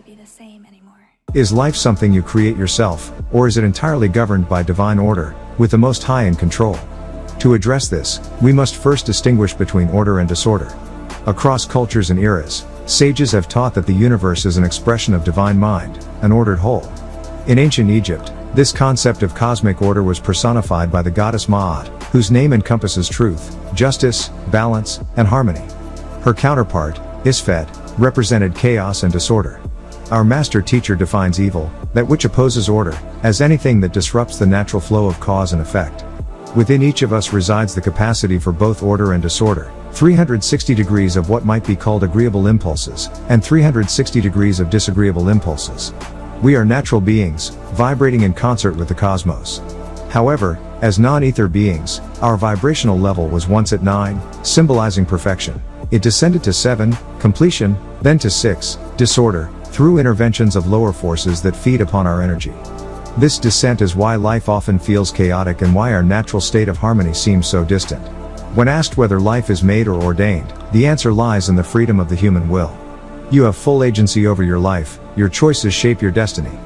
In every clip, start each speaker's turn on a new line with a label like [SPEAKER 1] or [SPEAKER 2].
[SPEAKER 1] be the same anymore.
[SPEAKER 2] Is life something you create yourself, or is it entirely governed by divine order, with the Most High in control? To address this, we must first distinguish between order and disorder. Across cultures and eras, sages have taught that the universe is an expression of divine mind, an ordered whole. In ancient Egypt, this concept of cosmic order was personified by the goddess Ma'at, whose name encompasses truth, justice, balance, and harmony. Her counterpart, Isfet, represented chaos and disorder. Our master teacher defines evil, that which opposes order, as anything that disrupts the natural flow of cause and effect. Within each of us resides the capacity for both order and disorder, 360 degrees of what might be called agreeable impulses, and 360 degrees of disagreeable impulses. We are natural beings, vibrating in concert with the cosmos. However, as non-ether beings, our vibrational level was once at 9, symbolizing perfection. It descended to 7, completion, then to 6, disorder, through interventions of lower forces that feed upon our energy. This descent is why life often feels chaotic and why our natural state of harmony seems so distant. When asked whether life is made or ordained, the answer lies in the freedom of the human will. You have full agency over your life, your choices shape your destiny.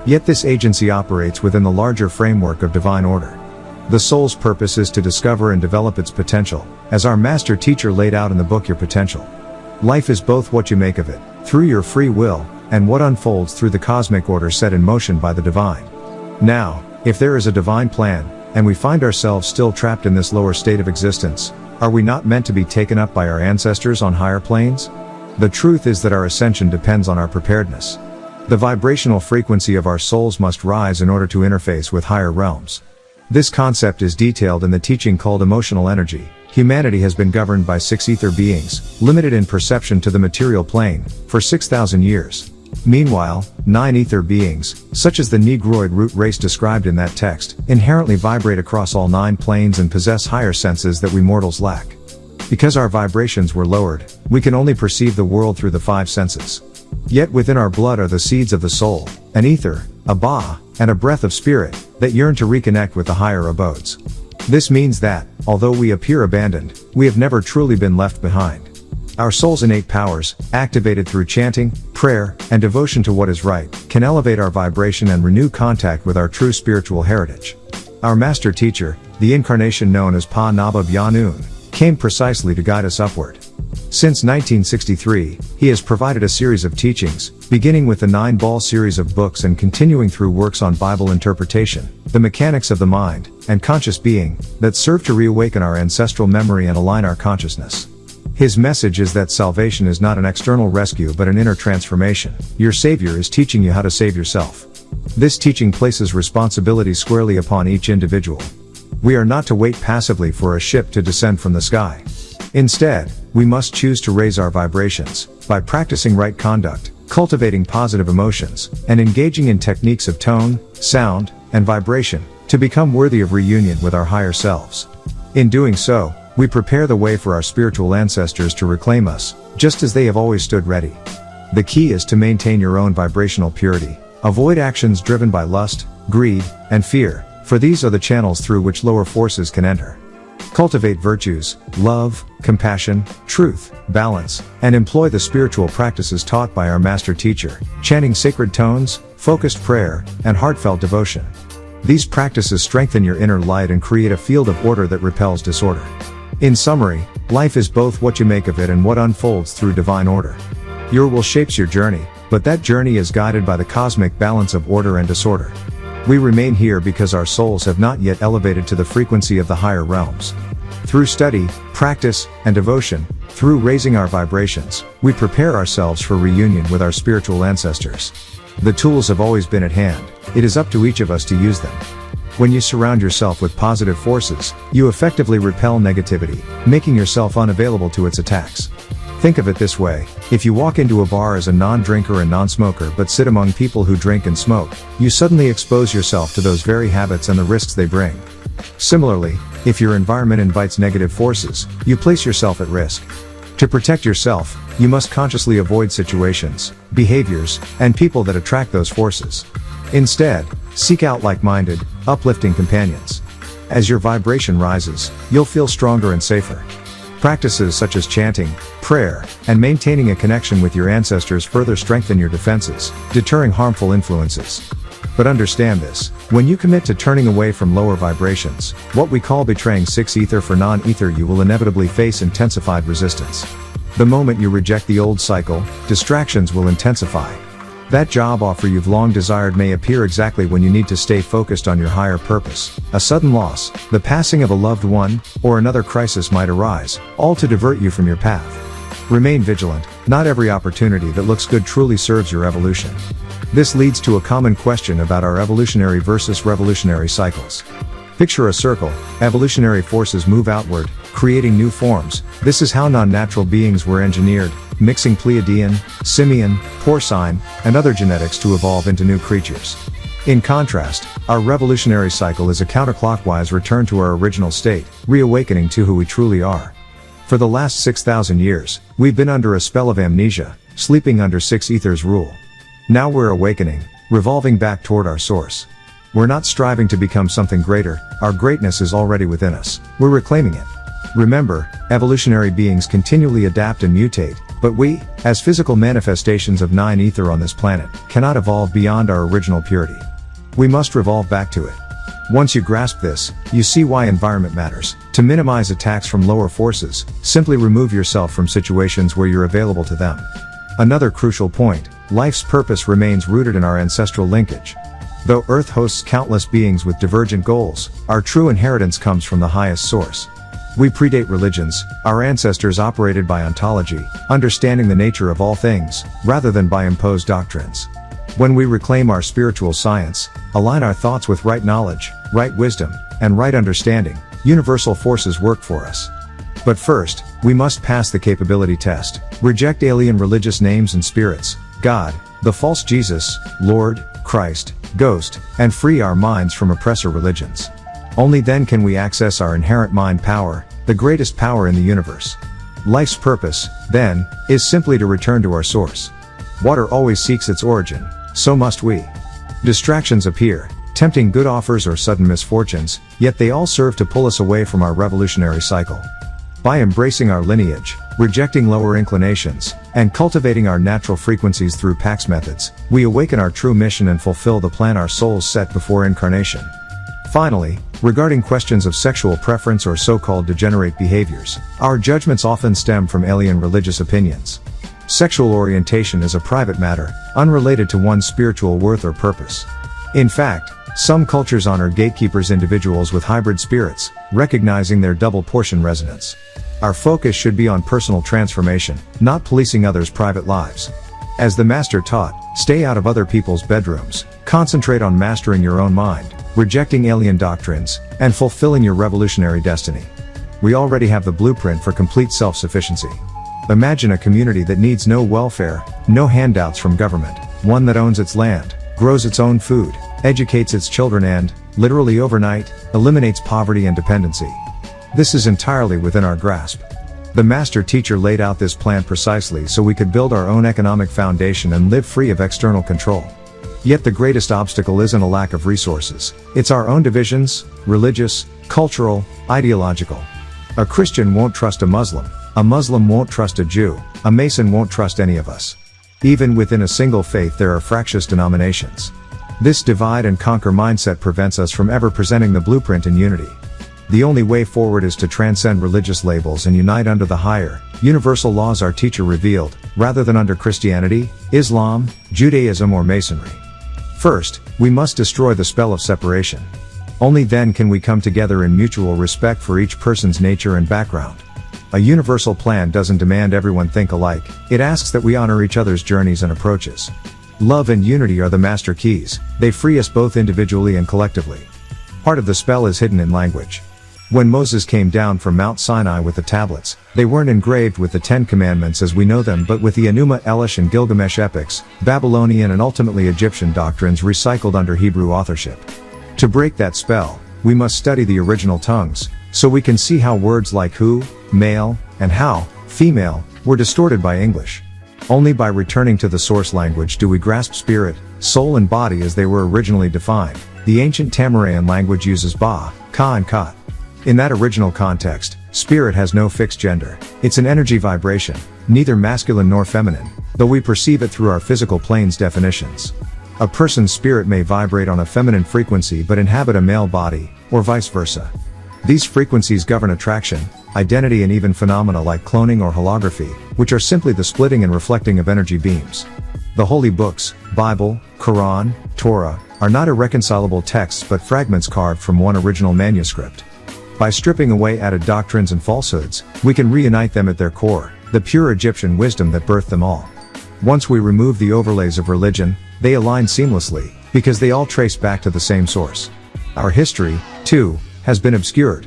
[SPEAKER 2] Yet this agency operates within the larger framework of divine order. The soul's purpose is to discover and develop its potential, as our master teacher laid out in the book Your Potential. Life is both what you make of it, through your free will, and what unfolds through the cosmic order set in motion by the divine. Now, if there is a divine plan, and we find ourselves still trapped in this lower state of existence, are we not meant to be taken up by our ancestors on higher planes? The truth is that our ascension depends on our preparedness. The vibrational frequency of our souls must rise in order to interface with higher realms. This concept is detailed in the teaching called emotional energy. Humanity has been governed by 6 ether beings, limited in perception to the material plane, for 6,000 years. Meanwhile, 9 ether beings, such as the Negroid root race described in that text, inherently vibrate across all 9 planes and possess higher senses that we mortals lack. Because our vibrations were lowered, we can only perceive the world through the 5 senses. Yet within our blood are the seeds of the soul, an ether, a ba, and a breath of spirit, that yearn to reconnect with the higher abodes. This means that, although we appear abandoned, we have never truly been left behind. Our soul's innate powers, activated through chanting, prayer, and devotion to what is right, can elevate our vibration and renew contact with our true spiritual heritage. Our master teacher, the incarnation known as Pa Nabab Yanun, came precisely to guide us upward. Since 1963, he has provided a series of teachings, beginning with the 9-ball series of books and continuing through works on Bible interpretation, the mechanics of the mind, and conscious being, that serve to reawaken our ancestral memory and align our consciousness. His message is that salvation is not an external rescue but an inner transformation. Your Savior is teaching you how to save yourself. This teaching places responsibility squarely upon each individual. We are not to wait passively for a ship to descend from the sky. Instead, we must choose to raise our vibrations, by practicing right conduct, cultivating positive emotions, and engaging in techniques of tone, sound, and vibration, to become worthy of reunion with our higher selves. In doing so, we prepare the way for our spiritual ancestors to reclaim us, just as they have always stood ready. The key is to maintain your own vibrational purity. Avoid actions driven by lust, greed, and fear, for these are the channels through which lower forces can enter. Cultivate virtues, love, compassion, truth, balance, and employ the spiritual practices taught by our master teacher, chanting sacred tones, focused prayer, and heartfelt devotion. These practices strengthen your inner light and create a field of order that repels disorder. In summary, life is both what you make of it and what unfolds through divine order. Your will shapes your journey, but that journey is guided by the cosmic balance of order and disorder. We remain here because our souls have not yet elevated to the frequency of the higher realms. Through study, practice, and devotion, through raising our vibrations, we prepare ourselves for reunion with our spiritual ancestors. The tools have always been at hand, it is up to each of us to use them. When you surround yourself with positive forces, you effectively repel negativity, making yourself unavailable to its attacks. Think of it this way, if you walk into a bar as a non-drinker and non-smoker but sit among people who drink and smoke, you suddenly expose yourself to those very habits and the risks they bring. Similarly, if your environment invites negative forces, you place yourself at risk. To protect yourself, you must consciously avoid situations, behaviors, and people that attract those forces. Instead, seek out like-minded, uplifting companions. As your vibration rises, you'll feel stronger and safer. Practices such as chanting, prayer, and maintaining a connection with your ancestors further strengthen your defenses, deterring harmful influences. But understand this, when you commit to turning away from lower vibrations, what we call betraying 6 ether for non-ether, you will inevitably face intensified resistance. The moment you reject the old cycle, distractions will intensify. That job offer you've long desired may appear exactly when you need to stay focused on your higher purpose. A sudden loss, the passing of a loved one, or another crisis might arise, all to divert you from your path. Remain vigilant, not every opportunity that looks good truly serves your evolution. This leads to a common question about our evolutionary versus revolutionary cycles. Picture a circle, evolutionary forces move outward, creating new forms. This is how non-natural beings were engineered, mixing Pleiadian, Simian, Porcine, and other genetics to evolve into new creatures. In contrast, our revolutionary cycle is a counterclockwise return to our original state, reawakening to who we truly are. For the last 6,000 years, we've been under a spell of amnesia, sleeping under 6 ethers' rule. Now we're awakening, revolving back toward our source. We're not striving to become something greater, our greatness is already within us, we're reclaiming it. Remember, evolutionary beings continually adapt and mutate, but we, as physical manifestations of 9 ether on this planet, cannot evolve beyond our original purity. We must revolve back to it. Once you grasp this, you see why environment matters. To minimize attacks from lower forces, simply remove yourself from situations where you're available to them. Another crucial point, life's purpose remains rooted in our ancestral linkage. Though Earth hosts countless beings with divergent goals, our true inheritance comes from the highest source. We predate religions, our ancestors operated by ontology, understanding the nature of all things, rather than by imposed doctrines. When we reclaim our spiritual science, align our thoughts with right knowledge, right wisdom, and right understanding, universal forces work for us. But first, we must pass the capability test, reject alien religious names and spirits, God, the false Jesus, Lord, Christ, Ghost, and free our minds from oppressor religions. Only then can we access our inherent mind power, the greatest power in the universe. Life's purpose, then, is simply to return to our source. Water always seeks its origin, so must we. Distractions appear, tempting good offers or sudden misfortunes, yet they all serve to pull us away from our revolutionary cycle. By embracing our lineage, rejecting lower inclinations, and cultivating our natural frequencies through PAX methods, we awaken our true mission and fulfill the plan our souls set before incarnation. Finally, regarding questions of sexual preference or so-called degenerate behaviors, our judgments often stem from alien religious opinions. Sexual orientation is a private matter, unrelated to one's spiritual worth or purpose. In fact, some cultures honor gatekeepers, individuals with hybrid spirits, recognizing their double portion resonance. Our focus should be on personal transformation, not policing others' private lives. As the Master taught, stay out of other people's bedrooms, concentrate on mastering your own mind, rejecting alien doctrines, and fulfilling your revolutionary destiny. We already have the blueprint for complete self-sufficiency. Imagine a community that needs no welfare, no handouts from government, one that owns its land, grows its own food, educates its children and, literally overnight, eliminates poverty and dependency. This is entirely within our grasp. The Master Teacher laid out this plan precisely so we could build our own economic foundation and live free of external control. Yet the greatest obstacle isn't a lack of resources, it's our own divisions, religious, cultural, ideological. A Christian won't trust a Muslim won't trust a Jew, a Mason won't trust any of us. Even within a single faith there are fractious denominations. This divide and conquer mindset prevents us from ever presenting the blueprint in unity. The only way forward is to transcend religious labels and unite under the higher, universal laws our teacher revealed, rather than under Christianity, Islam, Judaism or Masonry. First, we must destroy the spell of separation. Only then can we come together in mutual respect for each person's nature and background. A universal plan doesn't demand everyone think alike, it asks that we honor each other's journeys and approaches. Love and unity are the master keys, they free us both individually and collectively. Part of the spell is hidden in language. When Moses came down from Mount Sinai with the tablets, they weren't engraved with the 10 Commandments as we know them but with the Enuma Elish and Gilgamesh epics, Babylonian and ultimately Egyptian doctrines recycled under Hebrew authorship. To break that spell, we must study the original tongues, so we can see how words like who, male, and how, female, were distorted by English. Only by returning to the source language do we grasp spirit, soul and body as they were originally defined. The ancient Tamaraean language uses ba, ka and kat. In that original context, Spirit has no fixed gender. It's an energy vibration, neither masculine nor feminine, though we perceive it through our physical plane's definitions. A person's spirit may vibrate on a feminine frequency but inhabit a male body, or vice versa. These frequencies govern attraction, identity, and even phenomena like cloning or holography, which are simply the splitting and reflecting of energy beams. The holy books, Bible, Quran, Torah, are not irreconcilable texts but fragments carved from one original manuscript. By stripping away added doctrines and falsehoods, we can reunite them at their core, the pure Egyptian wisdom that birthed them all. Once we remove the overlays of religion, they align seamlessly, because they all trace back to the same source. Our history, too, has been obscured.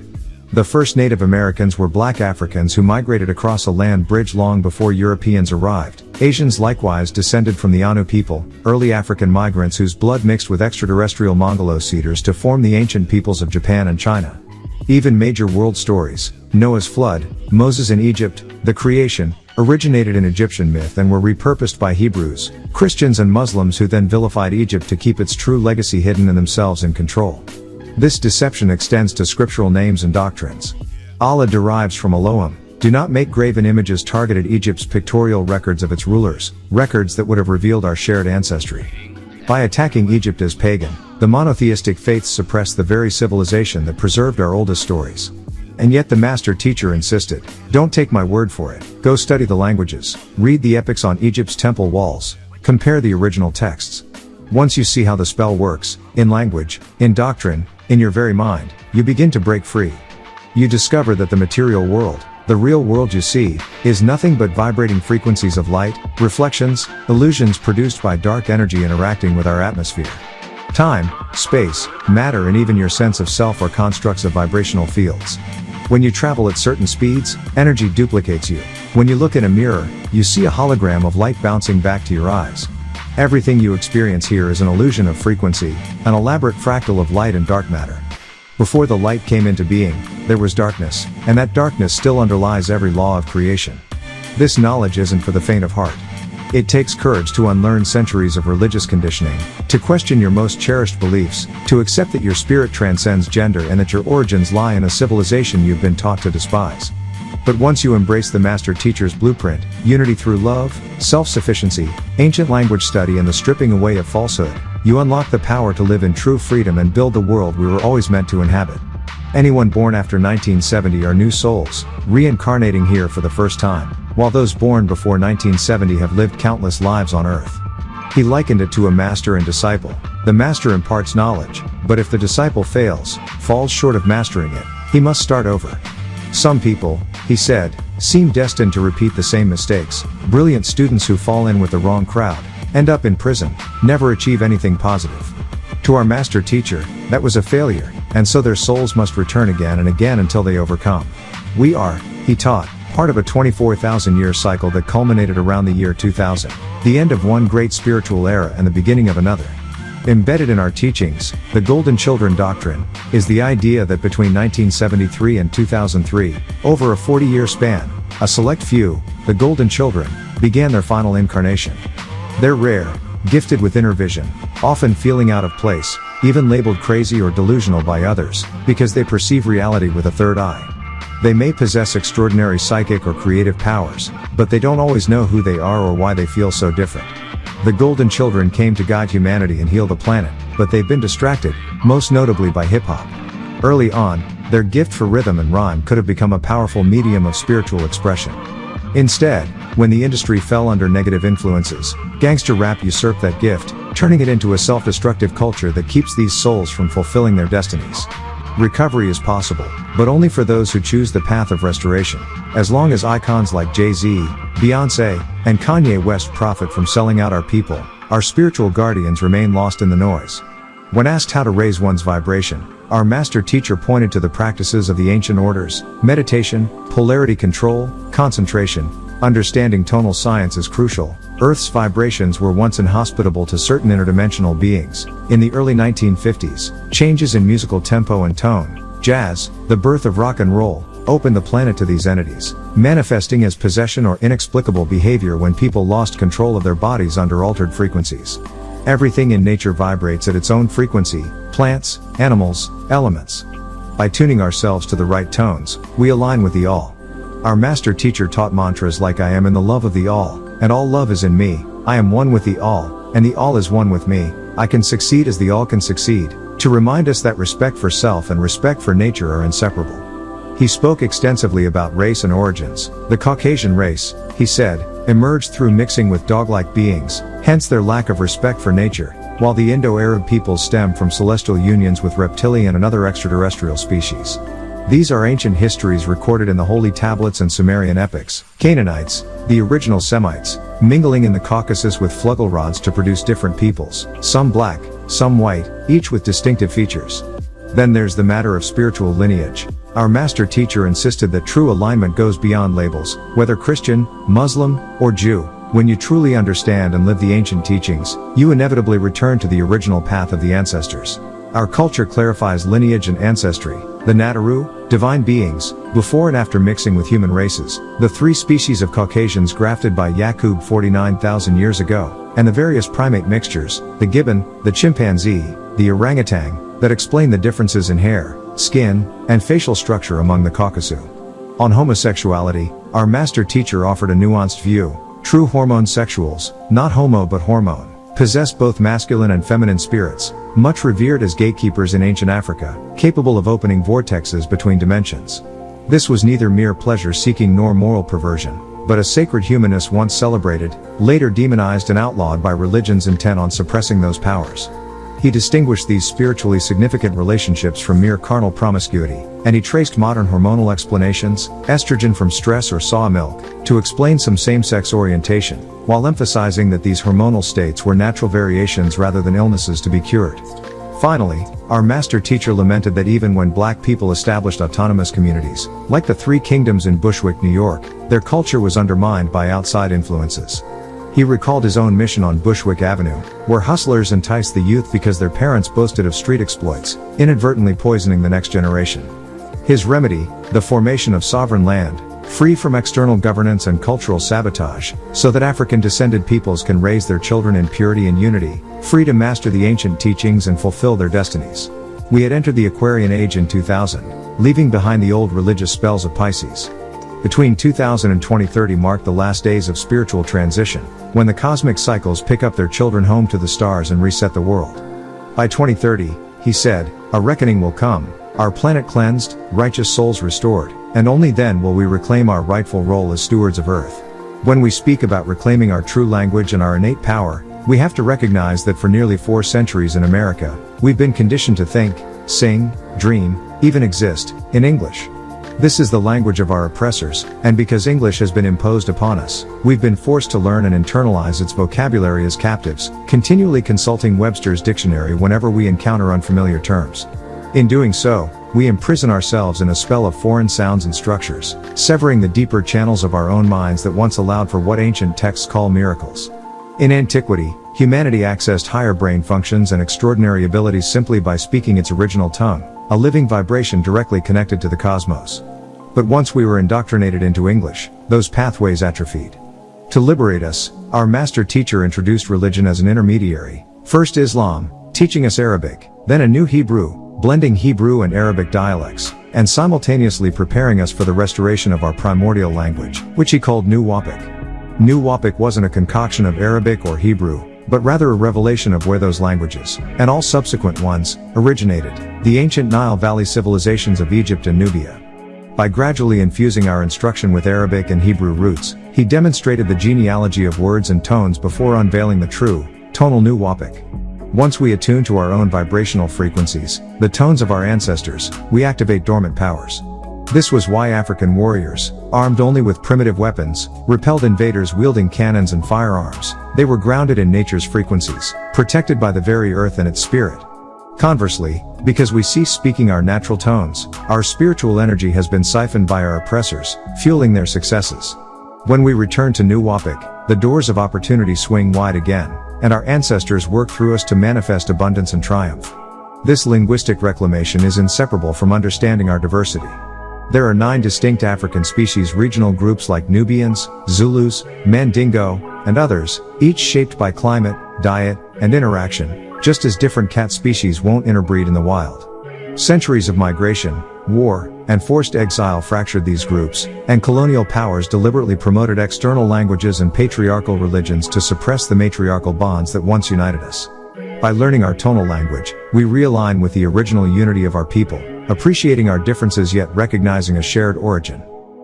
[SPEAKER 2] The first Native Americans were black Africans who migrated across a land bridge long before Europeans arrived. Asians likewise descended from the Anu people, early African migrants whose blood mixed with extraterrestrial Mongolo-Cedars to form the ancient peoples of Japan and China. Even major world stories, Noah's flood, Moses in Egypt, the creation, originated in Egyptian myth and were repurposed by Hebrews, Christians and Muslims who then vilified Egypt to keep its true legacy hidden and themselves in control. This deception extends to scriptural names and doctrines. Allah derives from Elohim. Do not make graven images targeted Egypt's pictorial records of its rulers, records that would have revealed our shared ancestry. By attacking Egypt as pagan, the monotheistic faiths suppressed the very civilization that preserved our oldest stories. And yet the master teacher insisted, don't take my word for it, go study the languages, read the epics on Egypt's temple walls, compare the original texts. Once you see how the spell works, in language, in doctrine, in your very mind, you begin to break free. You discover that the material world, the real world you see, is nothing but vibrating frequencies of light, reflections, illusions produced by dark energy interacting with our atmosphere. Time, space, matter, and even your sense of self are constructs of vibrational fields. When you travel at certain speeds, energy duplicates you. When you look in a mirror, you see a hologram of light bouncing back to your eyes. Everything you experience here is an illusion of frequency, an elaborate fractal of light and dark matter. Before the light came into being, there was darkness, and that darkness still underlies every law of creation. This knowledge isn't for the faint of heart. It takes courage to unlearn centuries of religious conditioning, to question your most cherished beliefs, to accept that your spirit transcends gender and that your origins lie in a civilization you've been taught to despise. But once you embrace the master teacher's blueprint, unity through love, self-sufficiency, ancient language study, and the stripping away of falsehood, you unlock the power to live in true freedom and build the world we were always meant to inhabit. Anyone born after 1970 are new souls, reincarnating here for the first time, while those born before 1970 have lived countless lives on Earth. He likened it to a master and disciple. The master imparts knowledge, but if the disciple falls short of mastering it, he must start over. Some people, he said, seem destined to repeat the same mistakes. Brilliant students who fall in with the wrong crowd, end up in prison, never achieve anything positive. To our master teacher, that was a failure, and so their souls must return again and again until they overcome. We are, he taught, part of a 24,000-year cycle that culminated around the year 2000, the end of one great spiritual era and the beginning of another. Embedded in our teachings, the Golden Children Doctrine, is the idea that between 1973 and 2003, over a 40-year span, a select few, the Golden Children, began their final incarnation. They're rare, gifted with inner vision, often feeling out of place, even labeled crazy or delusional by others, because they perceive reality with a third eye. They may possess extraordinary psychic or creative powers, but they don't always know who they are or why they feel so different. The Golden Children came to guide humanity and heal the planet, but they've been distracted, most notably by hip-hop. Early on, their gift for rhythm and rhyme could have become a powerful medium of spiritual expression. Instead, when the industry fell under negative influences, gangster rap usurped that gift, turning it into a self-destructive culture that keeps these souls from fulfilling their destinies. Recovery is possible, but only for those who choose the path of restoration. As long as icons like Jay-Z, Beyoncé, and Kanye West profit from selling out our people, our spiritual guardians remain lost in the noise. When asked how to raise one's vibration, our master teacher pointed to the practices of the ancient orders: meditation, polarity control, concentration. Understanding tonal science is crucial. Earth's vibrations were once inhospitable to certain interdimensional beings. In the early 1950s, changes in musical tempo and tone, jazz, the birth of rock and roll, opened the planet to these entities, manifesting as possession or inexplicable behavior when people lost control of their bodies under altered frequencies. Everything in nature vibrates at its own frequency: plants, animals, elements. By tuning ourselves to the right tones, we align with the All. Our master teacher taught mantras like I am in the love of the All, and all love is in me, I am one with the All, and the All is one with me, I can succeed as the All can succeed, to remind us that respect for self and respect for nature are inseparable. He spoke extensively about race and origins. The Caucasian race, he said, emerged through mixing with dog-like beings, hence their lack of respect for nature, while the Indo-Arab peoples stem from celestial unions with reptilian and other extraterrestrial species. These are ancient histories recorded in the holy tablets and Sumerian epics. Canaanites, the original Semites, mingling in the Caucasus with flugel rods to produce different peoples, some black, some white, each with distinctive features. Then there's the matter of spiritual lineage. Our master teacher insisted that true alignment goes beyond labels, whether Christian, Muslim, or Jew. When you truly understand and live the ancient teachings, you inevitably return to the original path of the ancestors. Our culture clarifies lineage and ancestry. The Nataru, divine beings, before and after mixing with human races, the three species of Caucasians grafted by Yakub 49,000 years ago, and the various primate mixtures, the gibbon, the chimpanzee, the orangutan, that explain the differences in hair, skin, and facial structure among the Caucasus. On homosexuality, our master teacher offered a nuanced view. True hormone sexuals, not homo but hormone, possess both masculine and feminine spirits, much revered as gatekeepers in ancient Africa, capable of opening vortexes between dimensions. This was neither mere pleasure-seeking nor moral perversion, but a sacred humanness once celebrated, later demonized and outlawed by religions intent on suppressing those powers. He distinguished these spiritually significant relationships from mere carnal promiscuity, and he traced modern hormonal explanations, estrogen from stress or soy milk, to explain some same-sex orientation, while emphasizing that these hormonal states were natural variations rather than illnesses to be cured. Finally, our master teacher lamented that even when black people established autonomous communities, like the Three Kingdoms in Bushwick, New York, their culture was undermined by outside influences. He recalled his own mission on Bushwick Avenue, where hustlers enticed the youth because their parents boasted of street exploits, inadvertently poisoning the next generation. His remedy, the formation of sovereign land, free from external governance and cultural sabotage, so that African-descended peoples can raise their children in purity and unity, free to master the ancient teachings and fulfill their destinies. We had entered the Aquarian Age in 2000, leaving behind the old religious spells of Pisces. Between 2000 and 2030 marked the last days of spiritual transition, when the cosmic cycles pick up their children home to the stars and reset the world. By 2030, he said, a reckoning will come, our planet cleansed, righteous souls restored, and only then will we reclaim our rightful role as stewards of Earth. When we speak about reclaiming our true language and our innate power, we have to recognize that for nearly 4 centuries in America, we've been conditioned to think, sing, dream, even exist, in English. This is the language of our oppressors, and because English has been imposed upon us, we've been forced to learn and internalize its vocabulary as captives, continually consulting Webster's dictionary whenever we encounter unfamiliar terms. In doing so, we imprison ourselves in a spell of foreign sounds and structures, severing the deeper channels of our own minds that once allowed for what ancient texts call miracles. In antiquity, humanity accessed higher brain functions and extraordinary abilities simply by speaking its original tongue, a living vibration directly connected to the cosmos. But once we were indoctrinated into English, those pathways atrophied. To liberate us, our master teacher introduced religion as an intermediary, first Islam, teaching us Arabic, then a new Hebrew, blending Hebrew and Arabic dialects, and simultaneously preparing us for the restoration of our primordial language, which he called NWPU. NWPU wasn't a concoction of Arabic or Hebrew, but rather a revelation of where those languages, and all subsequent ones, originated, the ancient Nile Valley civilizations of Egypt and Nubia. By gradually infusing our instruction with Arabic and Hebrew roots, he demonstrated the genealogy of words and tones before unveiling the true, tonal NWPU. Once we attune to our own vibrational frequencies, the tones of our ancestors, we activate dormant powers. This was why African warriors, armed only with primitive weapons, repelled invaders wielding cannons and firearms. They were grounded in nature's frequencies, protected by the very earth and its spirit. Conversely, because we cease speaking our natural tones, our spiritual energy has been siphoned by our oppressors, fueling their successes. When we return to NWPU, the doors of opportunity swing wide again, and our ancestors work through us to manifest abundance and triumph. This linguistic reclamation is inseparable from understanding our diversity. There are 9 distinct African species, regional groups like Nubians, Zulus, Mandingo, and others, each shaped by climate, diet, and interaction, just as different cat species won't interbreed in the wild. Centuries of migration, war, and forced exile fractured these groups, and colonial powers deliberately promoted external languages and patriarchal religions to suppress the matriarchal bonds that once united us. By learning our tonal language, we realign with the original unity of our people, appreciating our differences yet recognizing a shared origin.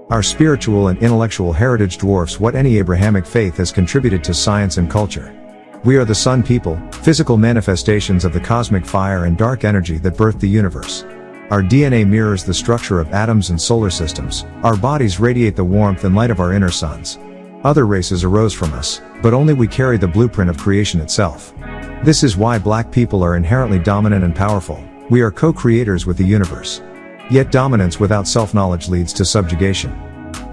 [SPEAKER 2] Our spiritual and intellectual heritage dwarfs what any Abrahamic faith has contributed to science and culture. We are the Sun people, physical manifestations of the cosmic fire and dark energy that birthed the universe. Our DNA mirrors the structure of atoms and solar systems. Our bodies radiate the warmth and light of our inner suns. Other races arose from us, but only we carry the blueprint of creation itself. This is why black people are inherently dominant and powerful. We are co-creators with the universe. Yet dominance without self-knowledge leads to subjugation.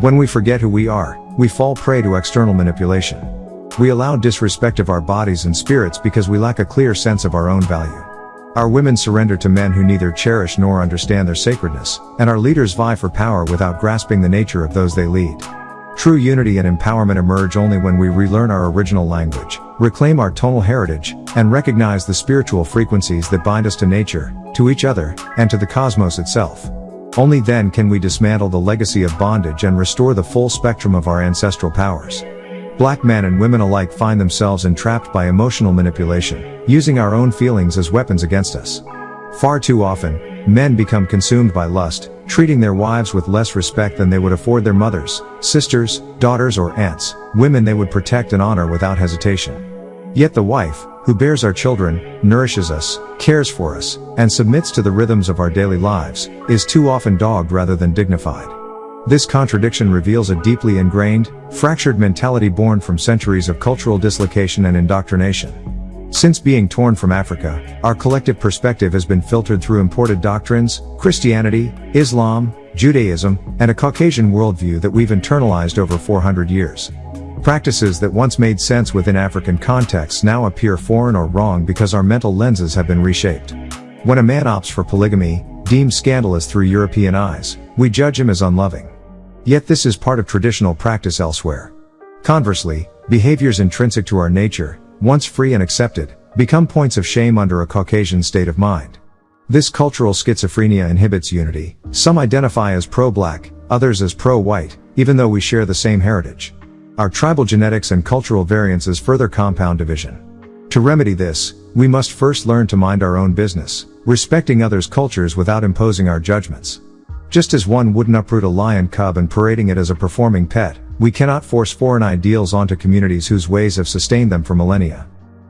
[SPEAKER 2] When we forget who we are, we fall prey to external manipulation. We allow disrespect of our bodies and spirits because we lack a clear sense of our own value. Our women surrender to men who neither cherish nor understand their sacredness, and our leaders vie for power without grasping the nature of those they lead. True unity and empowerment emerge only when we relearn our original language, reclaim our tonal heritage, and recognize the spiritual frequencies that bind us to nature, to each other, and to the cosmos itself. Only then can we dismantle the legacy of bondage and restore the full spectrum of our ancestral powers. Black men and women alike find themselves entrapped by emotional manipulation, using our own feelings as weapons against us. Far too often, men become consumed by lust, treating their wives with less respect than they would afford their mothers, sisters, daughters or aunts, women they would protect and honor without hesitation. Yet the wife, who bears our children, nourishes us, cares for us, and submits to the rhythms of our daily lives, is too often dogged rather than dignified. This contradiction reveals a deeply ingrained, fractured mentality born from centuries of cultural dislocation and indoctrination. Since being torn from Africa, our collective perspective has been filtered through imported doctrines, Christianity, Islam, Judaism, and a Caucasian worldview that we've internalized over 400 years. Practices that once made sense within African contexts now appear foreign or wrong because our mental lenses have been reshaped. When a man opts for polygamy, deemed scandalous through European eyes, we judge him as unloving. Yet this is part of traditional practice elsewhere. Conversely, behaviors intrinsic to our nature, once free and accepted, become points of shame under a Caucasian state of mind. This cultural schizophrenia inhibits unity. Some identify as pro-black, others as pro-white, even though we share the same heritage. Our tribal genetics and cultural variances further compound division. To remedy this, we must first learn to mind our own business, respecting others' cultures without imposing our judgments. Just as one wouldn't uproot a lion cub and parading it as a performing pet, we cannot force foreign ideals onto communities whose ways have sustained them for millennia.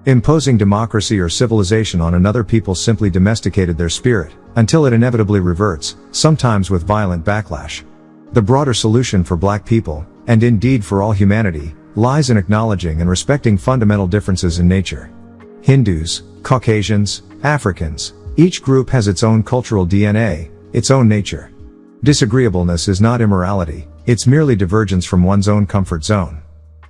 [SPEAKER 2] Imposing democracy or civilization on another people simply domesticated their spirit, until it inevitably reverts, sometimes with violent backlash. The broader solution for black people, and indeed for all humanity, lies in acknowledging and respecting fundamental differences in nature. Hindus, Caucasians, Africans, each group has its own cultural DNA, its own nature. Disagreeableness is not immorality, it's merely divergence from one's own comfort zone.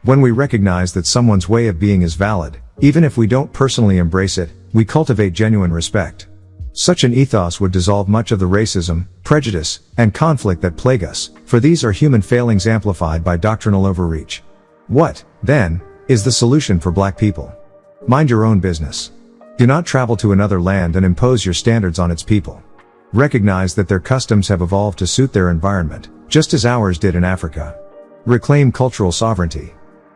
[SPEAKER 2] When we recognize that someone's way of being is valid, even if we don't personally embrace it, we cultivate genuine respect. Such an ethos would dissolve much of the racism, prejudice, and conflict that plague us, for these are human failings amplified by doctrinal overreach. What, then, is the solution for black people? Mind your own business. Do not travel to another land and impose your standards on its people. Recognize that their customs have evolved to suit their environment, just as ours did in Africa. Reclaim cultural sovereignty.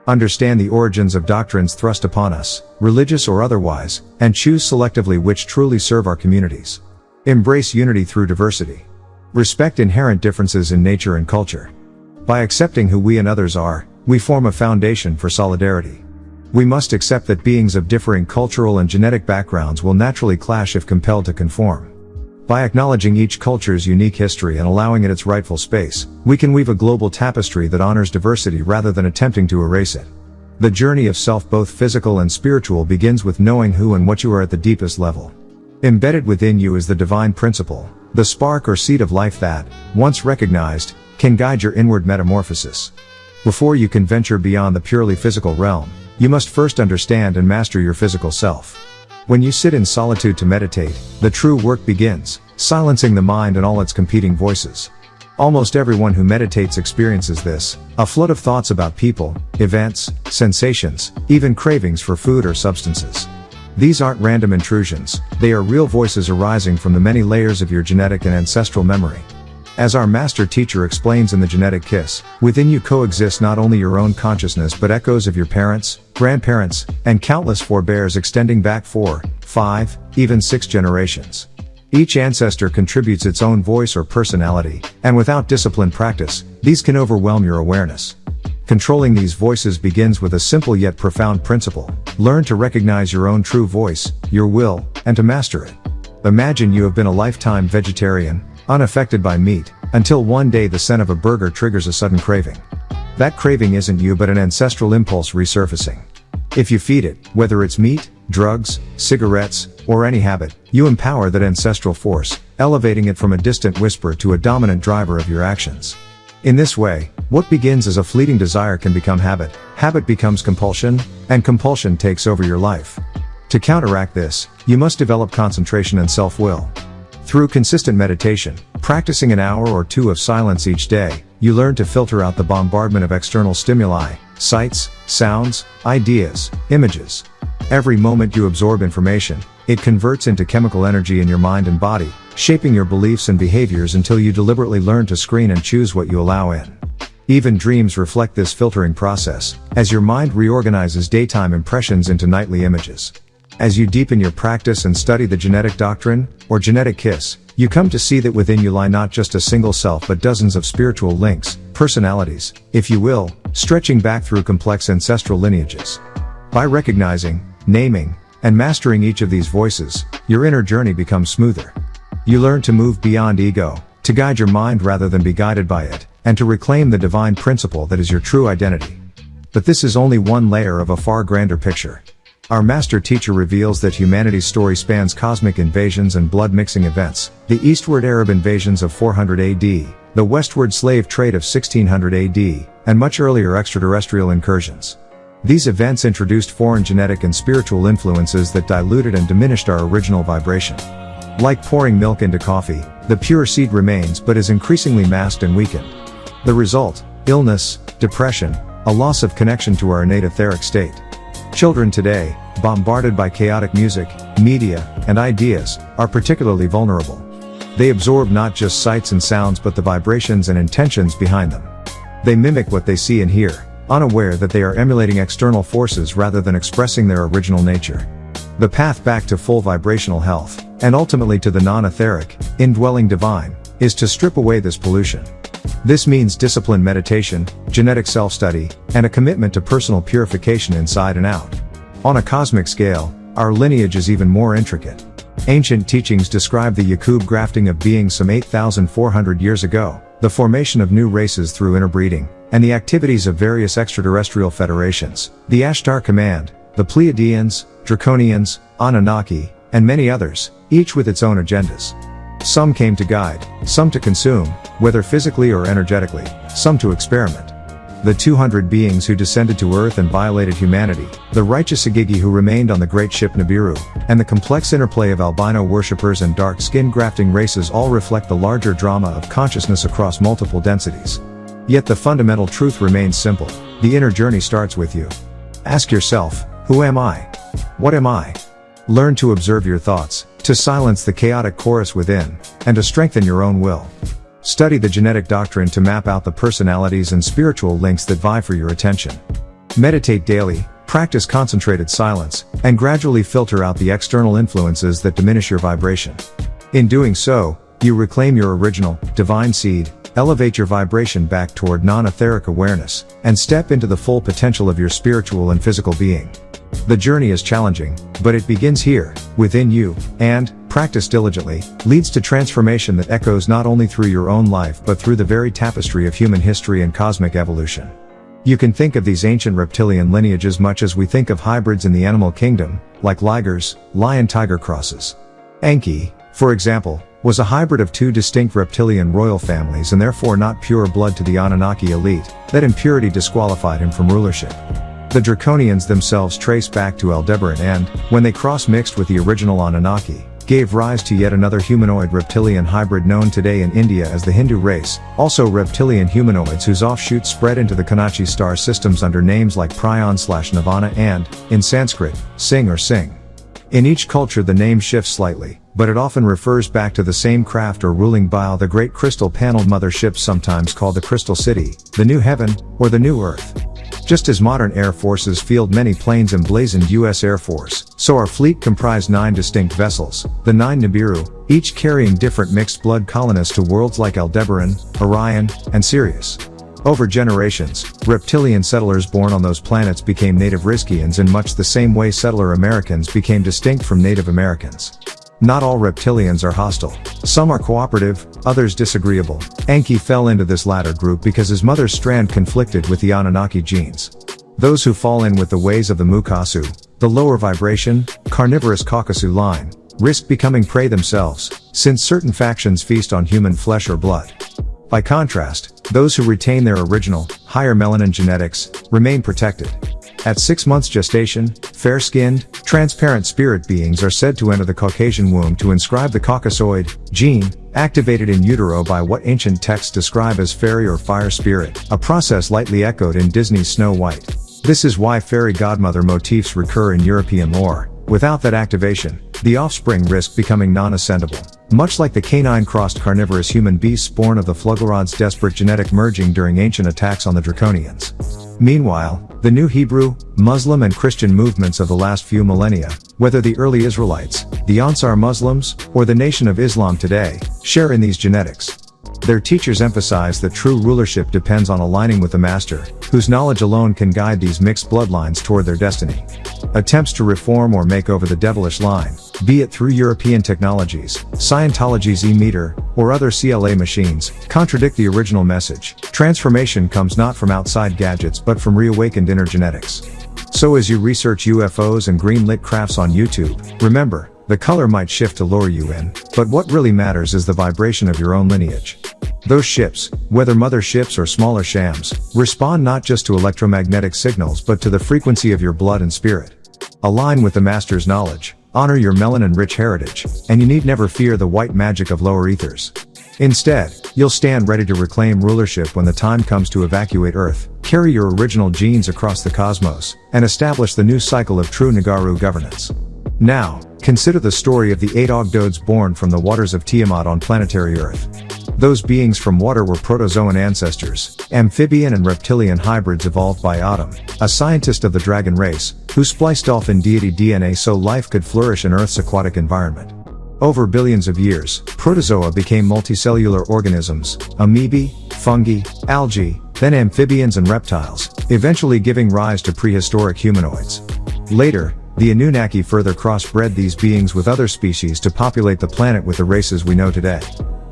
[SPEAKER 2] Understand the origins of doctrines thrust upon us, religious or otherwise, and choose selectively which truly serve our communities. Embrace unity through diversity. Respect inherent differences in nature and culture. By accepting who we and others are, we form a foundation for solidarity. We must accept that beings of differing cultural and genetic backgrounds will naturally clash if compelled to conform. By acknowledging each culture's unique history and allowing it its rightful space, we can weave a global tapestry that honors diversity rather than attempting to erase it. The journey of self, both physical and spiritual, begins with knowing who and what you are at the deepest level. Embedded within you is the divine principle, the spark or seed of life that, once recognized, can guide your inward metamorphosis. Before you can venture beyond the purely physical realm, you must first understand and master your physical self. When you sit in solitude to meditate, the true work begins, silencing the mind and all its competing voices. Almost everyone who meditates experiences this, a flood of thoughts about people, events, sensations, even cravings for food or substances. These aren't random intrusions, they are real voices arising from the many layers of your genetic and ancestral memory. As our master teacher explains in the Genetic Kiss, within you coexist not only your own consciousness but echoes of your parents, grandparents, and countless forebears extending back 4, 5, even 6 generations. Each ancestor contributes its own voice or personality, and without disciplined practice, these can overwhelm your awareness. Controlling these voices begins with a simple yet profound principle: learn to recognize your own true voice, your will, and to master it. Imagine you have been a lifetime vegetarian, unaffected by meat, until one day the scent of a burger triggers a sudden craving. That craving isn't you but an ancestral impulse resurfacing. If you feed it, whether it's meat, drugs, cigarettes, or any habit, you empower that ancestral force, elevating it from a distant whisper to a dominant driver of your actions. In this way, what begins as a fleeting desire can become habit, habit becomes compulsion, and compulsion takes over your life. To counteract this, you must develop concentration and self-will. Through consistent meditation, practicing an hour or 2 of silence each day, you learn to filter out the bombardment of external stimuli, sights, sounds, ideas, images. Every moment you absorb information, it converts into chemical energy in your mind and body, shaping your beliefs and behaviors until you deliberately learn to screen and choose what you allow in. Even dreams reflect this filtering process, as your mind reorganizes daytime impressions into nightly images. As you deepen your practice and study the genetic doctrine, or genetic kiss, you come to see that within you lie not just a single self but dozens of spiritual links, personalities, if you will, stretching back through complex ancestral lineages. By recognizing, naming, and mastering each of these voices, your inner journey becomes smoother. You learn to move beyond ego, to guide your mind rather than be guided by it, and to reclaim the divine principle that is your true identity. But this is only one layer of a far grander picture. Our master teacher reveals that humanity's story spans cosmic invasions and blood-mixing events, the eastward Arab invasions of 400 AD, the westward slave trade of 1600 AD, and much earlier extraterrestrial incursions. These events introduced foreign genetic and spiritual influences that diluted and diminished our original vibration. Like pouring milk into coffee, the pure seed remains but is increasingly masked and weakened. The result: illness, depression, a loss of connection to our innate etheric state. Children today, bombarded by chaotic music, media, and ideas, are particularly vulnerable. They absorb not just sights and sounds but the vibrations and intentions behind them. They mimic what they see and hear, unaware that they are emulating external forces rather than expressing their original nature. The path back to full vibrational health, and ultimately to the non-etheric, indwelling divine, is to strip away this pollution. This means disciplined meditation, genetic self-study, and a commitment to personal purification inside and out. On a cosmic scale, our lineage is even more intricate. Ancient teachings describe the Yakub grafting of beings some 8,400 years ago, the formation of new races through interbreeding, and the activities of various extraterrestrial federations, the Ashtar Command, the Pleiadians, Draconians, Anunnaki, and many others, each with its own agendas. Some came to guide, some to consume, whether physically or energetically, some to experiment. The 200 beings who descended to Earth and violated humanity, the righteous Igigi who remained on the great ship Nibiru, and the complex interplay of albino worshippers and dark-skin grafting races all reflect the larger drama of consciousness across multiple densities. Yet the fundamental truth remains simple: the inner journey starts with you. Ask yourself, who am I? What am I? Learn to observe your thoughts, to silence the chaotic chorus within, and to strengthen your own will. Study the genetic doctrine to map out the personalities and spiritual links that vie for your attention. Meditate daily, practice concentrated silence, and gradually filter out the external influences that diminish your vibration. In doing so, you reclaim your original, divine seed, elevate your vibration back toward non-etheric awareness, and step into the full potential of your spiritual and physical being. The journey is challenging, but it begins here, within you, and, practiced diligently, leads to transformation that echoes not only through your own life but through the very tapestry of human history and cosmic evolution. You can think of these ancient reptilian lineages much as we think of hybrids in the animal kingdom, like ligers, lion-tiger crosses. Enki, for example, was a hybrid of 2 distinct reptilian royal families and therefore not pure blood to the Anunnaki elite. That impurity disqualified him from rulership. The Draconians themselves trace back to Aldebaran and, when they cross-mixed with the original Anunnaki, gave rise to yet another humanoid reptilian hybrid known today in India as the Hindu race, also reptilian humanoids whose offshoots spread into the Kanachi star systems under names like Prion/Nirvana and, in Sanskrit, Sing or Sing. In each culture the name shifts slightly, but it often refers back to the same craft or ruling bile, the great crystal-paneled mother-ships sometimes called the Crystal City, the New Heaven, or the New Earth. Just as modern air forces field many planes emblazoned U.S. Air Force, so our fleet comprised 9 distinct vessels, the 9 Nibiru, each carrying different mixed-blood colonists to worlds like Aldebaran, Orion, and Sirius. Over generations, reptilian settlers born on those planets became native Riskians in much the same way settler Americans became distinct from Native Americans. Not all reptilians are hostile. Some are cooperative, others disagreeable. Enki fell into this latter group because his mother's strand conflicted with the Anunnaki genes. Those who fall in with the ways of the Mukasu, the lower vibration, carnivorous Caucasus line, risk becoming prey themselves, since certain factions feast on human flesh or blood. By contrast, those who retain their original, higher melanin genetics, remain protected. At 6 months gestation, fair-skinned, transparent spirit beings are said to enter the Caucasian womb to inscribe the Caucasoid gene, activated in utero by what ancient texts describe as fairy or fire spirit, a process lightly echoed in Disney's Snow White. This is why fairy godmother motifs recur in European lore. Without that activation, the offspring risk becoming non-ascendable. Much like the canine-crossed carnivorous human beasts born of the Fluggerod's desperate genetic merging during ancient attacks on the Draconians. Meanwhile, the new Hebrew, Muslim and Christian movements of the last few millennia, whether the early Israelites, the Ansar Muslims, or the Nation of Islam today, share in these genetics. Their teachers emphasize that true rulership depends on aligning with the master, whose knowledge alone can guide these mixed bloodlines toward their destiny. Attempts to reform or make over the devilish line, be it through European technologies, Scientology's e-meter, or other CLA machines, contradict the original message. Transformation comes not from outside gadgets but from reawakened inner genetics. So as you research UFOs and green-lit crafts on YouTube, remember, the color might shift to lure you in, but what really matters is the vibration of your own lineage. Those ships, whether motherships or smaller shams, respond not just to electromagnetic signals but to the frequency of your blood and spirit. Align with the master's knowledge, honor your melanin-rich heritage, and you need never fear the white magic of lower ethers. Instead, you'll stand ready to reclaim rulership when the time comes to evacuate Earth, carry your original genes across the cosmos, and establish the new cycle of true Nagaru governance. Now, consider the story of the 8 Ogdoads born from the waters of Tiamat on planetary Earth. Those beings from water were protozoan ancestors, amphibian and reptilian hybrids evolved by Adam, a scientist of the dragon race, who spliced off in deity DNA so life could flourish in Earth's aquatic environment. Over billions of years, protozoa became multicellular organisms, amoebae, fungi, algae, then amphibians and reptiles, eventually giving rise to prehistoric humanoids. Later, the Anunnaki further crossbred these beings with other species to populate the planet with the races we know today.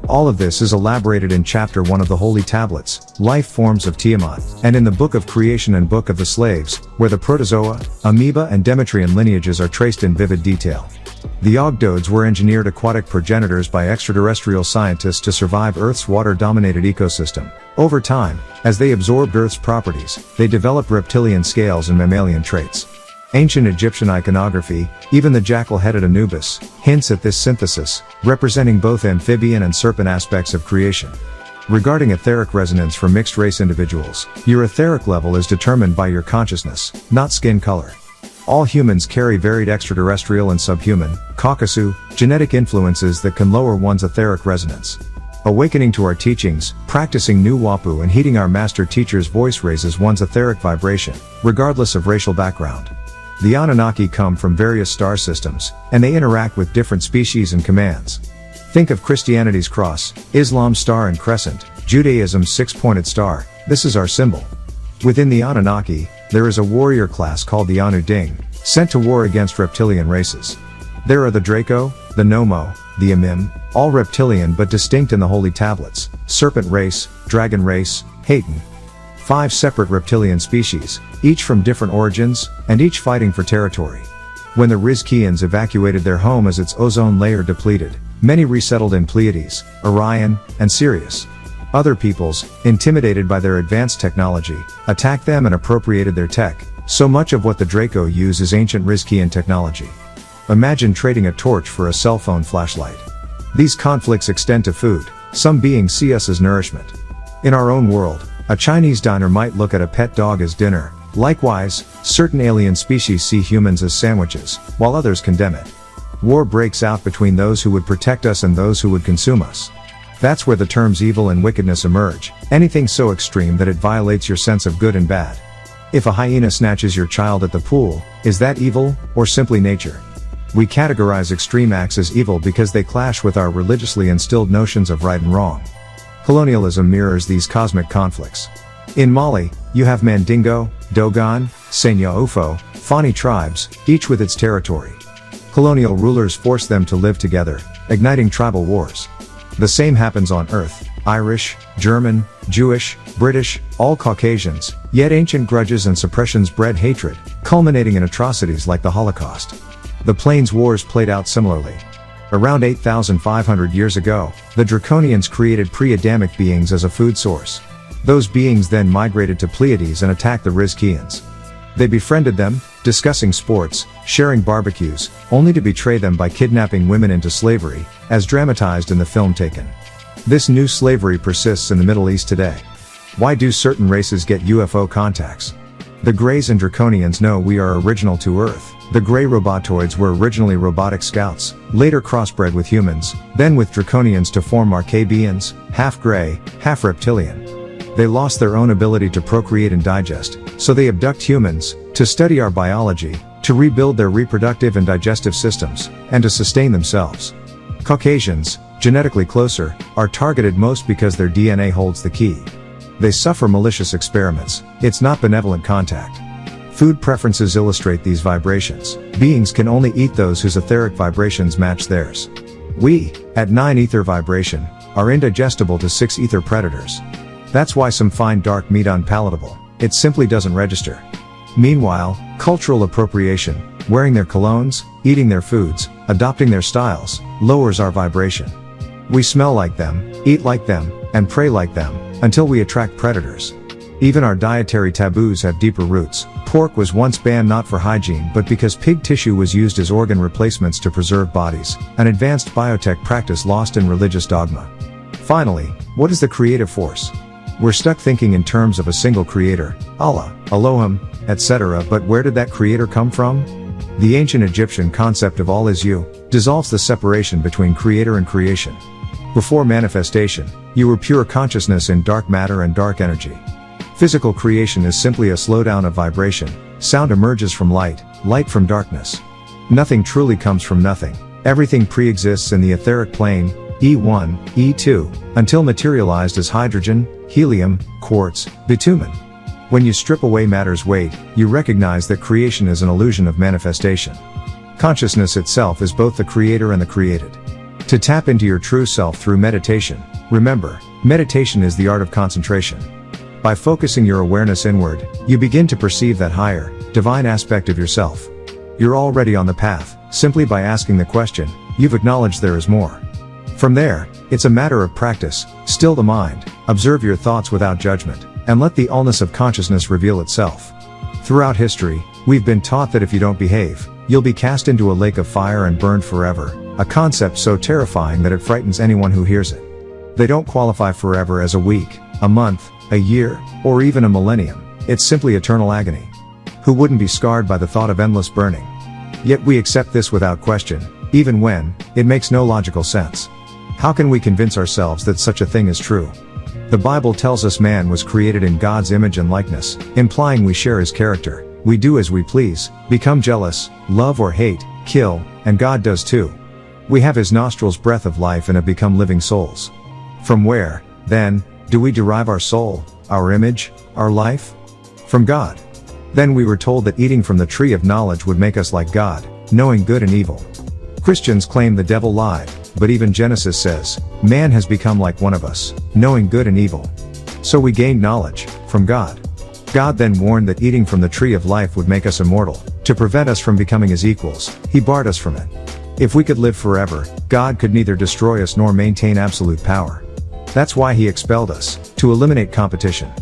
[SPEAKER 2] All of this is elaborated in Chapter 1 of the Holy Tablets, Life Forms of Tiamat, and in the Book of Creation and Book of the Slaves, where the protozoa, amoeba and Demetrian lineages are traced in vivid detail. The Ogdoads were engineered aquatic progenitors by extraterrestrial scientists to survive Earth's water-dominated ecosystem. Over time, as they absorbed Earth's properties, they developed reptilian scales and mammalian traits. Ancient Egyptian iconography, even the jackal-headed Anubis, hints at this synthesis, representing both amphibian and serpent aspects of creation. Regarding etheric resonance for mixed-race individuals, your etheric level is determined by your consciousness, not skin color. All humans carry varied extraterrestrial and subhuman, Caucasus, genetic influences that can lower one's etheric resonance. Awakening to our teachings, practicing NWPU and heeding our master teacher's voice raises one's etheric vibration, regardless of racial background. The Anunnaki come from various star systems, and they interact with different species and commands. Think of Christianity's cross, Islam's star and crescent, Judaism's six-pointed star. This is our symbol. Within the Anunnaki, there is a warrior class called the Anu Ding, sent to war against reptilian races. There are the Draco, the Nomo, the Amim, all reptilian but distinct in the Holy Tablets, serpent race, dragon race, Hayton. 5 separate reptilian species, each from different origins, and each fighting for territory. When the Rizkians evacuated their home as its ozone layer depleted, many resettled in Pleiades, Orion, and Sirius. Other peoples, intimidated by their advanced technology, attacked them and appropriated their tech. So much of what the Draco use is ancient Rizkian technology. Imagine trading a torch for a cell phone flashlight. These conflicts extend to food. Some beings see us as nourishment. In our own world, a Chinese diner might look at a pet dog as dinner, Likewise, certain alien species see humans as sandwiches, while others condemn it. War breaks out between those who would protect us and those who would consume us. That's where the terms evil and wickedness emerge, anything so extreme that it violates your sense of good and bad. If a hyena snatches your child at the pool, is that evil, or simply nature? We categorize extreme acts as evil because they clash with our religiously instilled notions of right and wrong. Colonialism mirrors these cosmic conflicts. In Mali, you have Mandingo, Dogon, Senya Ufo, Fani tribes, each with its territory. Colonial rulers force them to live together, igniting tribal wars. The same happens on Earth: Irish, German, Jewish, British, all Caucasians, yet ancient grudges and suppressions bred hatred, culminating in atrocities like the Holocaust. The Plains Wars played out similarly. Around 8,500 years ago, the Draconians created pre-Adamic beings as a food source. Those beings then migrated to Pleiades and attacked the Rizkians. They befriended them, discussing sports, sharing barbecues, only to betray them by kidnapping women into slavery, as dramatized in the film Taken. This new slavery persists in the Middle East today. Why do certain races get UFO contacts? The Greys and Draconians know we are original to Earth. The Grey robotoids were originally robotic scouts, later crossbred with humans, then with Draconians to form Archabians, half Grey, half Reptilian. They lost their own ability to procreate and digest, so they abduct humans, to study our biology, to rebuild their reproductive and digestive systems, and to sustain themselves. Caucasians, genetically closer, are targeted most because their DNA holds the key. They suffer malicious experiments, it's not benevolent contact. Food preferences illustrate these vibrations. Beings can only eat those whose etheric vibrations match theirs. We, at 9 ether vibration, are indigestible to 6 ether predators. That's why some find dark meat unpalatable, it simply doesn't register. Meanwhile, cultural appropriation, wearing their colognes, eating their foods, adopting their styles, lowers our vibration. We smell like them, eat like them, and pray like them, until we attract predators. Even our dietary taboos have deeper roots. Pork was once banned not for hygiene but because pig tissue was used as organ replacements to preserve bodies, an advanced biotech practice lost in religious dogma. Finally, what is the creative force? We're stuck thinking in terms of a single creator, Allah, Elohim, etc., but where did that creator come from? The ancient Egyptian concept of all is you dissolves the separation between creator and creation. Before manifestation, you were pure consciousness in dark matter and dark energy. Physical creation is simply a slowdown of vibration. Sound emerges from light, light from darkness. Nothing truly comes from nothing. Everything pre-exists in the etheric plane, E1, E2, until materialized as hydrogen, helium, quartz, bitumen. When you strip away matter's weight, you recognize that creation is an illusion of manifestation. Consciousness itself is both the creator and the created. To tap into your true self through meditation, remember, meditation is the art of concentration. By focusing your awareness inward, you begin to perceive that higher, divine aspect of yourself. You're already on the path, simply by asking the question, you've acknowledged there is more. From there, it's a matter of practice. Still the mind, observe your thoughts without judgment, and let the allness of consciousness reveal itself. Throughout history, we've been taught that if you don't behave, you'll be cast into a lake of fire and burned forever, a concept so terrifying that it frightens anyone who hears it. They don't qualify forever as a week, a month, a year, or even a millennium. It's simply eternal agony. Who wouldn't be scarred by the thought of endless burning? Yet we accept this without question, even when it makes no logical sense. How can we convince ourselves that such a thing is true? The Bible tells us man was created in God's image and likeness, implying we share his character. We do as we please, become jealous, love or hate, kill, and God does too. We have his nostrils' breath of life and have become living souls. From where, then, do we derive our soul, our image, our life? From God. Then we were told that eating from the tree of knowledge would make us like God, knowing good and evil. Christians claim the devil lied, but even Genesis says, man has become like one of us, knowing good and evil. So we gained knowledge, from God. God then warned that eating from the tree of life would make us immortal. To prevent us from becoming his equals, he barred us from it. If we could live forever, God could neither destroy us nor maintain absolute power. That's why he expelled us, to eliminate competition.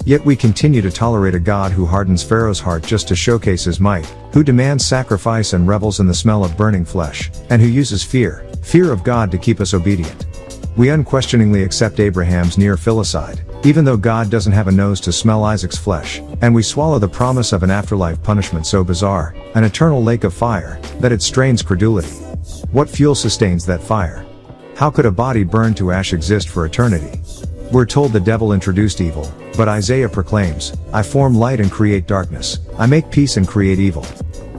[SPEAKER 2] Yet we continue to tolerate a God who hardens Pharaoh's heart just to showcase his might, who demands sacrifice and revels in the smell of burning flesh, and who uses fear of God to keep us obedient. We unquestioningly accept Abraham's near filicide, even though God doesn't have a nose to smell Isaac's flesh, and we swallow the promise of an afterlife punishment so bizarre, an eternal lake of fire, that it strains credulity. What fuel sustains that fire? How could a body burned to ash exist for eternity? We're told the devil introduced evil, but Isaiah proclaims, I form light and create darkness, I make peace and create evil.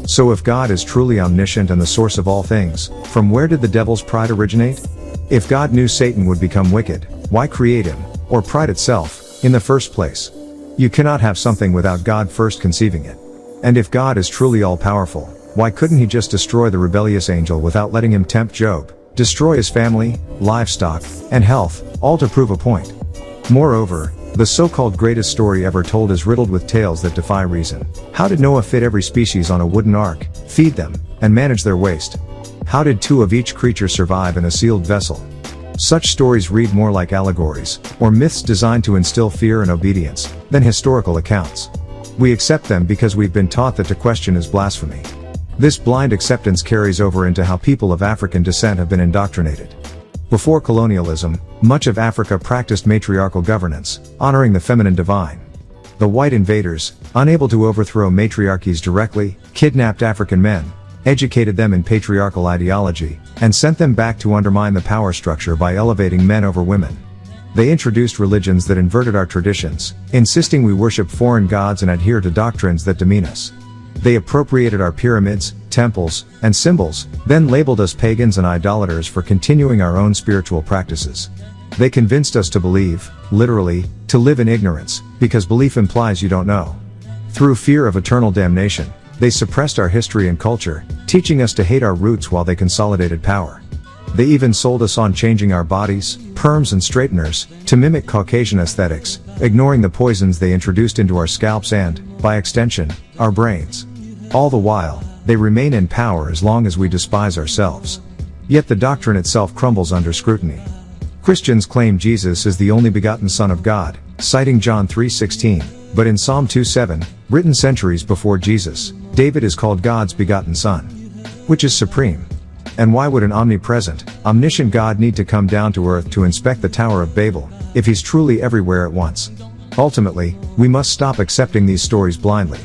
[SPEAKER 2] So if God is truly omniscient and the source of all things, from where did the devil's pride originate? If God knew Satan would become wicked, why create him, or pride itself, in the first place? You cannot have something without God first conceiving it. And if God is truly all-powerful, why couldn't he just destroy the rebellious angel without letting him tempt Job, destroy his family, livestock, and health, all to prove a point? Moreover, the so-called greatest story ever told is riddled with tales that defy reason. How did Noah fit every species on a wooden ark, feed them, and manage their waste? How did 2 of each creature survive in a sealed vessel? Such stories read more like allegories, or myths designed to instill fear and obedience, than historical accounts. We accept them because we've been taught that to question is blasphemy. This blind acceptance carries over into how people of African descent have been indoctrinated. Before colonialism, much of Africa practiced matriarchal governance, honoring the feminine divine. The white invaders, unable to overthrow matriarchies directly, kidnapped African men, educated them in patriarchal ideology, and sent them back to undermine the power structure by elevating men over women. They introduced religions that inverted our traditions, insisting we worship foreign gods and adhere to doctrines that demean us. They appropriated our pyramids, temples, and symbols, then labeled us pagans and idolaters for continuing our own spiritual practices. They convinced us to believe, literally, to live in ignorance, because belief implies you don't know. Through fear of eternal damnation, they suppressed our history and culture, teaching us to hate our roots while they consolidated power. They even sold us on changing our bodies, perms and straighteners, to mimic Caucasian aesthetics, ignoring the poisons they introduced into our scalps and, by extension, our brains. All the while, they remain in power as long as we despise ourselves. Yet the doctrine itself crumbles under scrutiny. Christians claim Jesus is the only begotten Son of God, citing John 3:16, but in Psalm 2:7, written centuries before Jesus, David is called God's begotten Son. Which is supreme? And why would an omnipresent, omniscient God need to come down to earth to inspect the Tower of Babel, if he's truly everywhere at once? Ultimately, we must stop accepting these stories blindly.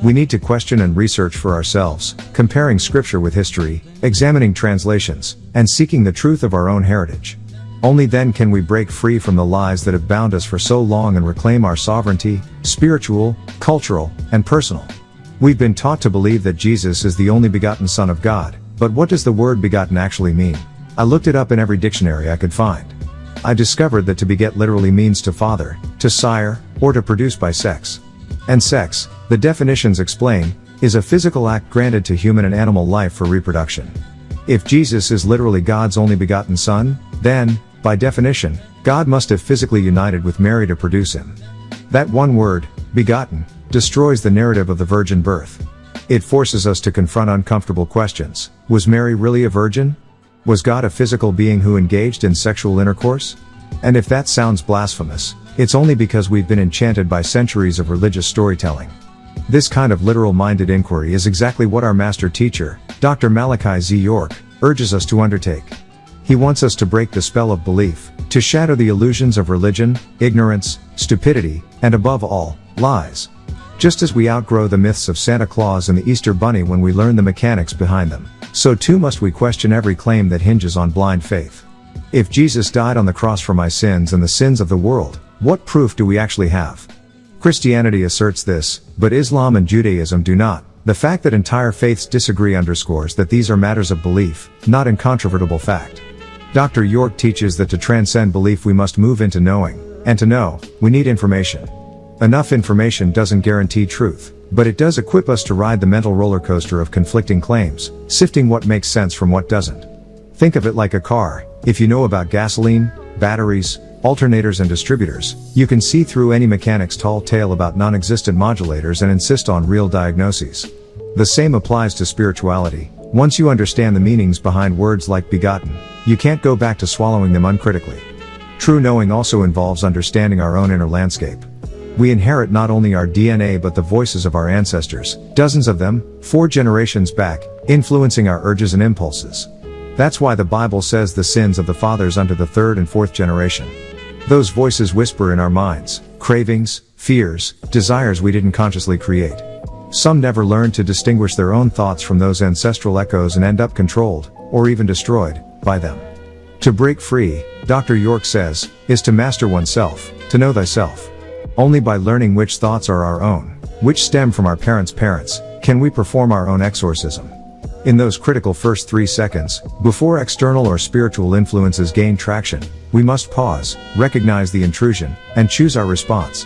[SPEAKER 2] We need to question and research for ourselves, comparing scripture with history, examining translations, and seeking the truth of our own heritage. Only then can we break free from the lies that have bound us for so long and reclaim our sovereignty, spiritual, cultural, and personal. We've been taught to believe that Jesus is the only begotten Son of God, but what does the word begotten actually mean? I looked it up in every dictionary I could find. I discovered that to beget literally means to father, to sire, or to produce by sex. And sex, the definitions explain, is a physical act granted to human and animal life for reproduction. If Jesus is literally God's only begotten Son, then, by definition, God must have physically united with Mary to produce him. That one word, begotten, destroys the narrative of the virgin birth. It forces us to confront uncomfortable questions. Was Mary really a virgin? Was God a physical being who engaged in sexual intercourse? And if that sounds blasphemous, it's only because we've been enchanted by centuries of religious storytelling. This kind of literal-minded inquiry is exactly what our master teacher, Dr. Malachi Z. York, urges us to undertake. He wants us to break the spell of belief, to shatter the illusions of religion, ignorance, stupidity, and above all, lies. Just as we outgrow the myths of Santa Claus and the Easter Bunny when we learn the mechanics behind them, so too must we question every claim that hinges on blind faith. If Jesus died on the cross for my sins and the sins of the world, what proof do we actually have? Christianity asserts this, but Islam and Judaism do not. The fact that entire faiths disagree underscores that these are matters of belief, not incontrovertible fact. Dr. York teaches that to transcend belief we must move into knowing, and to know, we need information. Enough information doesn't guarantee truth, but it does equip us to ride the mental roller coaster of conflicting claims, sifting what makes sense from what doesn't. Think of it like a car. If you know about gasoline, batteries, alternators and distributors, you can see through any mechanic's tall tale about non-existent modulators and insist on real diagnoses. The same applies to spirituality. Once you understand the meanings behind words like begotten, you can't go back to swallowing them uncritically. True knowing also involves understanding our own inner landscape. We inherit not only our DNA but the voices of our ancestors, dozens of them, 4 generations back, influencing our urges and impulses. That's why the Bible says the sins of the fathers unto the third and fourth generation. Those voices whisper in our minds, cravings, fears, desires we didn't consciously create. Some never learn to distinguish their own thoughts from those ancestral echoes and end up controlled, or even destroyed, by them. To break free, Dr. York says, is to master oneself, to know thyself. Only by learning which thoughts are our own, which stem from our parents' parents, can we perform our own exorcism. In those critical first 3 seconds, before external or spiritual influences gain traction, we must pause, recognize the intrusion, and choose our response.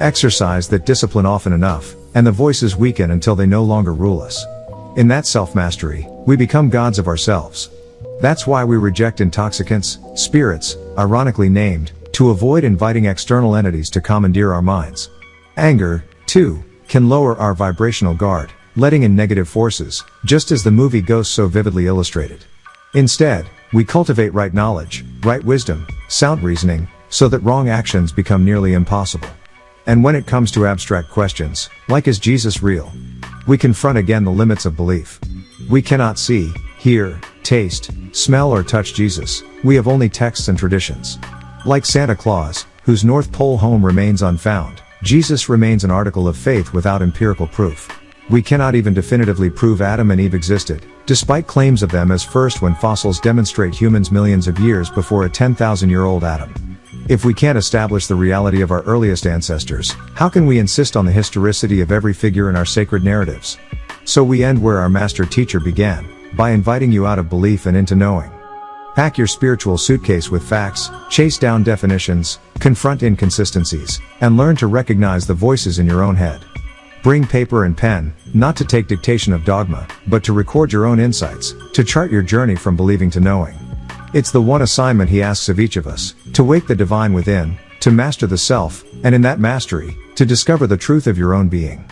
[SPEAKER 2] Exercise that discipline often enough, and the voices weaken until they no longer rule us. In that self-mastery, we become gods of ourselves. That's why we reject intoxicants, spirits, ironically named, to avoid inviting external entities to commandeer our minds. Anger, too, can lower our vibrational guard, letting in negative forces, just as the movie Ghost so vividly illustrated. Instead, we cultivate right knowledge, right wisdom, sound reasoning, so that wrong actions become nearly impossible. And when it comes to abstract questions, like is Jesus real? We confront again the limits of belief. We cannot see, hear, taste, smell or touch Jesus, we have only texts and traditions. Like Santa Claus, whose North Pole home remains unfound, Jesus remains an article of faith without empirical proof. We cannot even definitively prove Adam and Eve existed, despite claims of them as first when fossils demonstrate humans millions of years before a 10,000-year-old Adam. If we can't establish the reality of our earliest ancestors, how can we insist on the historicity of every figure in our sacred narratives? So we end where our master teacher began, by inviting you out of belief and into knowing. Pack your spiritual suitcase with facts, chase down definitions, confront inconsistencies, and learn to recognize the voices in your own head. Bring paper and pen, not to take dictation of dogma, but to record your own insights, to chart your journey from believing to knowing. It's the one assignment he asks of each of us, to wake the divine within, to master the self, and in that mastery, to discover the truth of your own being.